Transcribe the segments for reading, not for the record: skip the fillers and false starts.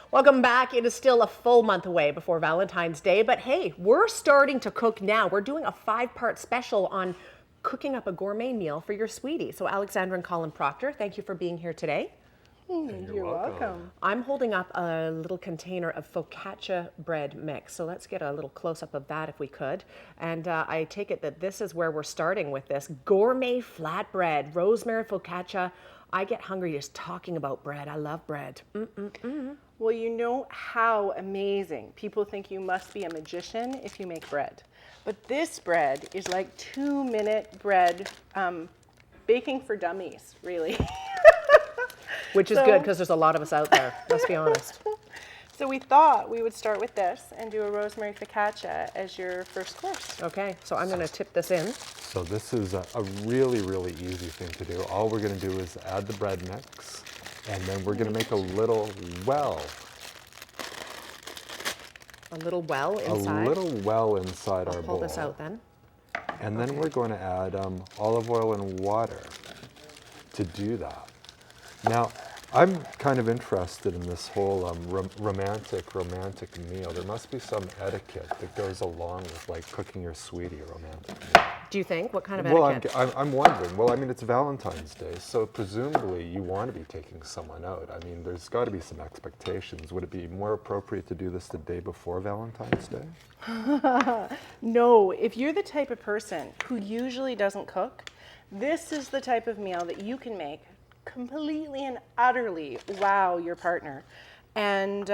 Welcome back. It is still a full month away before Valentine's Day, but hey, we're starting to cook now. We're doing a 5-part special on cooking up a gourmet meal for your sweetie. So Alexandra and Colin Proctor, thank you for being here today. You're welcome. I'm holding up a little container of focaccia bread mix. So let's get a little close-up of that if we could. And I take it that this is where we're starting with this gourmet flatbread, rosemary focaccia. I get hungry just talking about bread. I love bread. Well, you know how amazing. People think you must be a magician if you make bread. But this bread is like 2-minute bread, baking for dummies, really. Which is good because there's a lot of us out there, let's be honest. So we thought we would start with this and do a rosemary focaccia as your first course. Okay, so I'm going to tip this in. So this is a really, really easy thing to do. All we're going to do is add the bread mix, and then we're going to make a little well. A little well inside. A little well inside our bowl. Pull this out then. And then we're going to add olive oil and water to do that. Now, I'm kind of interested in this whole romantic meal. There must be some etiquette that goes along with like cooking your sweetie a romantic meal. Do you think? What kind of etiquette? etiquette? I'm wondering. Well, I mean, it's Valentine's Day, so presumably you want to be taking someone out. I mean, there's got to be some expectations. Would it be more appropriate to do this the day before Valentine's Day? No, if you're the type of person who usually doesn't cook, this is the type of meal that you can make completely and utterly wow your partner, and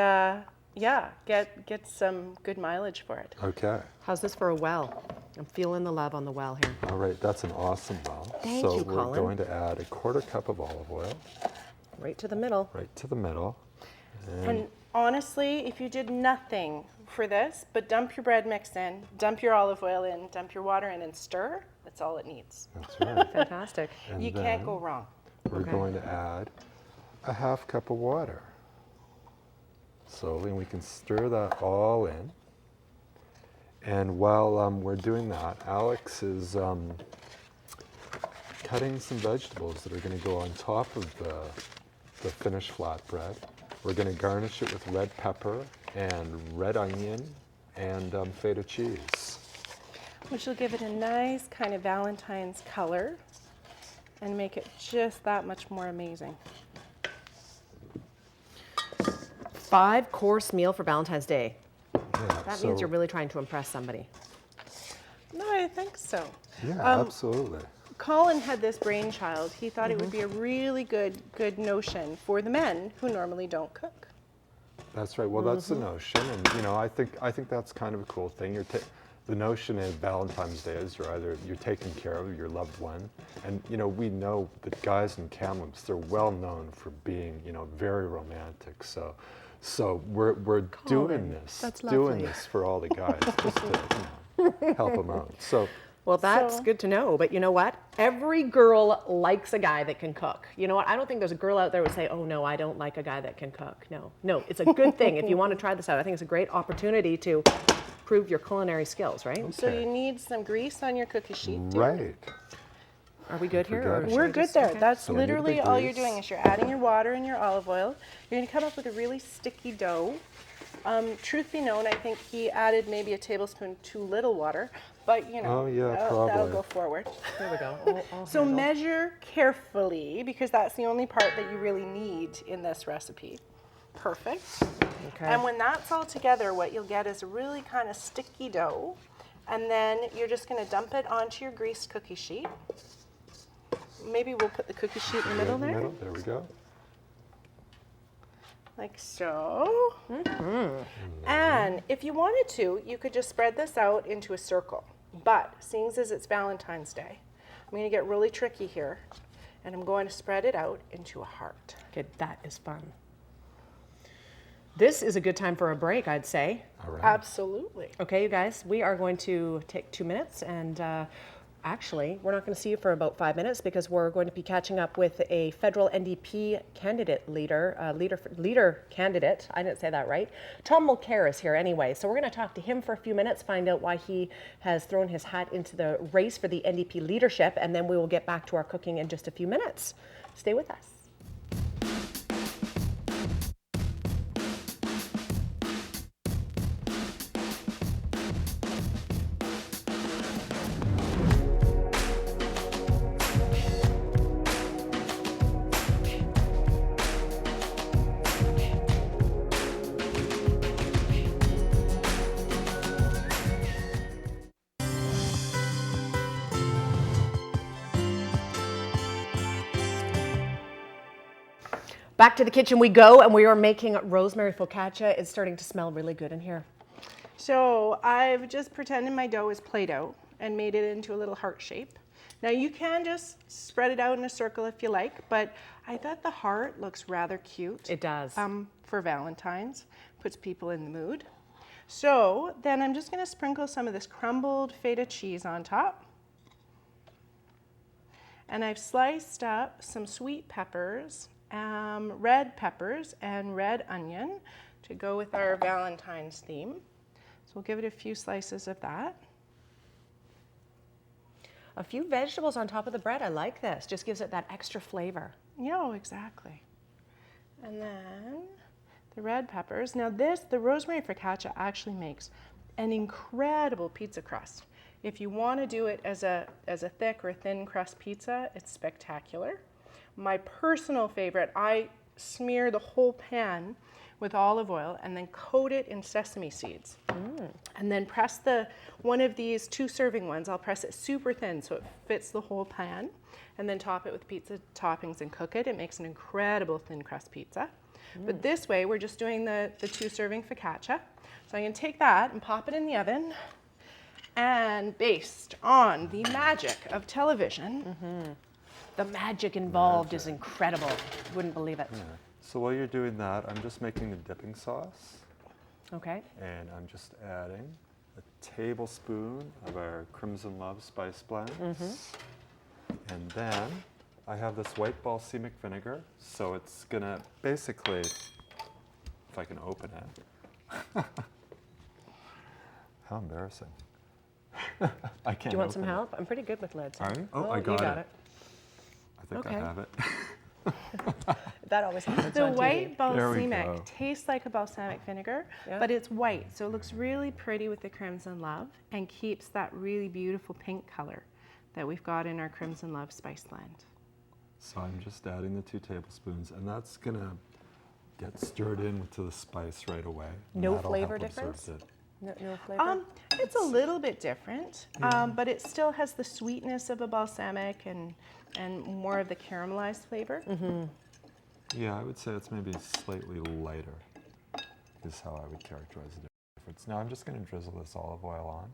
yeah, get some good mileage for it. Okay. How's this for a well? I'm feeling the love on the well here. All right, that's an awesome well. Thank you, we're Colin. going to add a 1/4 cup of olive oil. Right to the middle. Right to the middle. And honestly, if you did nothing for this, but dump your bread mix in, dump your olive oil in, dump your water in, and stir, that's all it needs. That's right. Fantastic. And You can't go wrong. We're going to add a 1/2 cup of water. Slowly, and we can stir that all in. And while we're doing that, Alex is cutting some vegetables that are going to go on top of the finished flatbread. We're going to garnish it with red pepper and red onion and feta cheese. Which will give it a nice kind of Valentine's color and make it just that much more amazing. 5-course meal for Valentine's Day. Yeah, That means you're really trying to impress somebody. No, I think so. Yeah, absolutely. Colin had this brainchild. He thought it would be a really good notion for the men who normally don't cook. That's right. Well, that's the notion, and you know, I think that's kind of a cool thing. The notion is Valentine's Day is you're taking care of your loved one, and you know, we know that guys in Kamloops, they're well known for being, you know, very romantic. So we're doing this for all the guys just to help them out. So. Well, that's good to know, but you know what? Every girl likes a guy that can cook. You know what? I don't think there's a girl out there who would say, oh no, I don't like a guy that can cook. No, it's a good thing. If you want to try this out, I think it's a great opportunity to prove your culinary skills, right? Okay. So you need some grease on your cookie sheet. Dear. Right. Are we good here? Or We're good there. Okay. That's So we need the literally all you're grease. doing is you're adding your water and your olive oil. You're going to come up with a really sticky dough. Truth be known, I think he added maybe a tablespoon too little water, but you know, Oh, yeah, that'll probably. go forward. There we go. I'll So handle. measure carefully because that's the only part that you really need in this recipe. Perfect. Okay. And when that's all together, what you'll get is a really kind of sticky dough. And then you're just going to dump it onto your greased cookie sheet. Maybe we'll put the cookie sheet in the middle there, There we go. like so. And if you wanted to, you could just spread this out into a circle. But seeing as it's Valentine's Day, I'm going to get really tricky here. And I'm going to spread it out into a heart. Okay, that is fun. This is a good time for a break, I'd say. All right. Absolutely. Okay, you guys, we are going to take 2 minutes, and actually, we're not going to see you for about 5 minutes because we're going to be catching up with a federal NDP candidate leader candidate. I didn't say that right. Tom Mulcair is here anyway, so we're going to talk to him for a few minutes, find out why he has thrown his hat into the race for the NDP leadership, and then we will get back to our cooking in just a few minutes. Stay with us. Back to the kitchen we go, and we are making rosemary focaccia. It's starting to smell really good in here. So I've just pretended my dough is Play-Doh and made it into a little heart shape. Now you can just spread it out in a circle if you like, but I thought the heart looks rather cute. It does. For Valentine's, puts people in the mood. So then I'm just gonna sprinkle some of this crumbled feta cheese on top. And I've sliced up some sweet peppers, red peppers and red onion to go with our Valentine's theme. So we'll give it a few slices of that. A few vegetables on top of the bread. I like this. Just gives it that extra flavor. Yeah, exactly. And then the red peppers. Now the rosemary focaccia actually makes an incredible pizza crust. If you want to do it as a thick or thin crust pizza, it's spectacular. My personal favorite, I smear the whole pan with olive oil and then coat it in sesame seeds. And then press one of these 2 serving ones, I'll press it super thin so it fits the whole pan, and then top it with pizza toppings and cook it. It makes an incredible thin crust pizza. But this way, we're just doing the 2 serving focaccia. So I'm gonna take that and pop it in the oven, and based on the magic of television, The magic involved is incredible. Wouldn't believe it. Yeah. So while you're doing that, I'm just making the dipping sauce. Okay. And I'm just adding a tablespoon of our Crimson Love spice blend. And then I have this white balsamic vinegar. So it's gonna basically, if I can open it. How embarrassing. I can't. Do you want some open it. help? I'm pretty good with lids. Are you? Oh, I you got got it. it. I think Okay. I have it. That always happens the on white TV. There we balsamic go. tastes like a balsamic vinegar, Yeah. but it's white, so it looks really pretty with the Crimson Love and keeps that really beautiful pink color that we've got in our Crimson Love spice blend. So I'm just adding the 2 tablespoons, and that's gonna get stirred into the spice right away. and No that'll flavor help absorb difference? it. No flavor? It's a little bit different, but it still has the sweetness of a balsamic and more of the caramelized flavor. Yeah, I would say it's maybe slightly lighter, is how I would characterize the difference. Now I'm just gonna drizzle this olive oil on.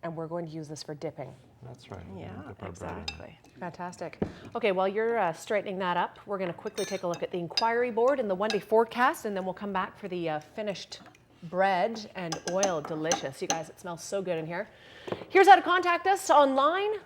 And we're going to use this for dipping. That's right. we're Yeah, gonna dip our bread in. exactly. Fantastic. Okay, while you're straightening that up, we're going to quickly take a look at the inquiry board and the one-day forecast, and then we'll come back for the finished bread and oil. Delicious. You guys, it smells so good in here. Here's how to contact us online.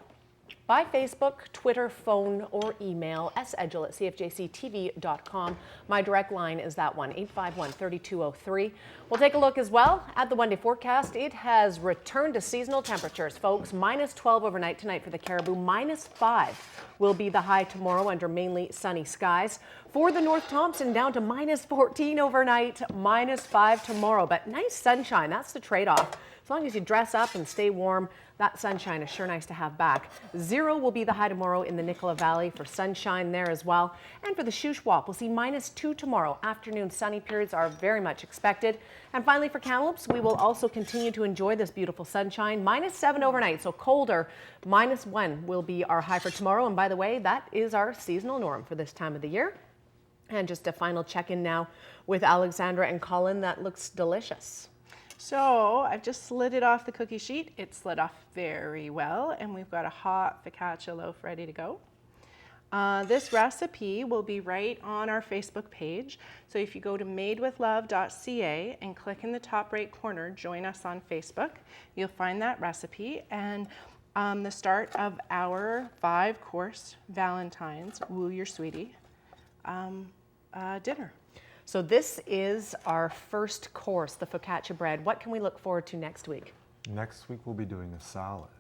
By Facebook, Twitter, phone, or email, sedgel@cfjctv.com. My direct line is that one, 851-3203. We'll take a look as well at the one-day forecast. It has returned to seasonal temperatures, folks. -12 overnight tonight for the Caribou. -5 will be the high tomorrow under mainly sunny skies. For the North Thompson, down to -14 overnight, -5 tomorrow. But nice sunshine, that's the trade-off. As long as you dress up and stay warm, that sunshine is sure nice to have back. 0 will be the high tomorrow in the Nicola Valley for sunshine there as well. And for the Shuswap, we'll see -2 tomorrow. Afternoon sunny periods are very much expected. And finally for Kamloops, we will also continue to enjoy this beautiful sunshine. -7 overnight, so colder. -1 will be our high for tomorrow. And by the way, that is our seasonal norm for this time of the year. And just a final check-in now with Alexandra and Colin. That looks delicious. So I've just slid it off the cookie sheet. It slid off very well, and we've got a hot focaccia loaf ready to go. This recipe will be right on our Facebook page. So if you go to madewithlove.ca and click in the top right corner, join us on Facebook, you'll find that recipe and the start of our 5-course Valentine's Woo Your Sweetie dinner. So this is our first course, the focaccia bread. What can we look forward to next week? Next week we'll be doing a salad.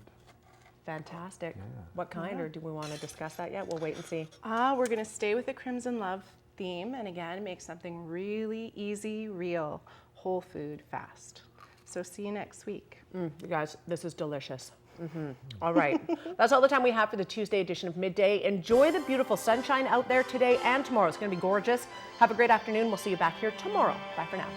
Fantastic. Yeah. What kind, or do we want to discuss that yet? We'll wait and see. We're going to stay with the Crimson Love theme and again make something really easy, real, whole food, fast. So see you next week. You guys, this is delicious. All right. That's all the time we have for the Tuesday edition of Midday. Enjoy the beautiful sunshine out there today and tomorrow. It's going to be gorgeous. Have a great afternoon. We'll see you back here tomorrow. Bye for now.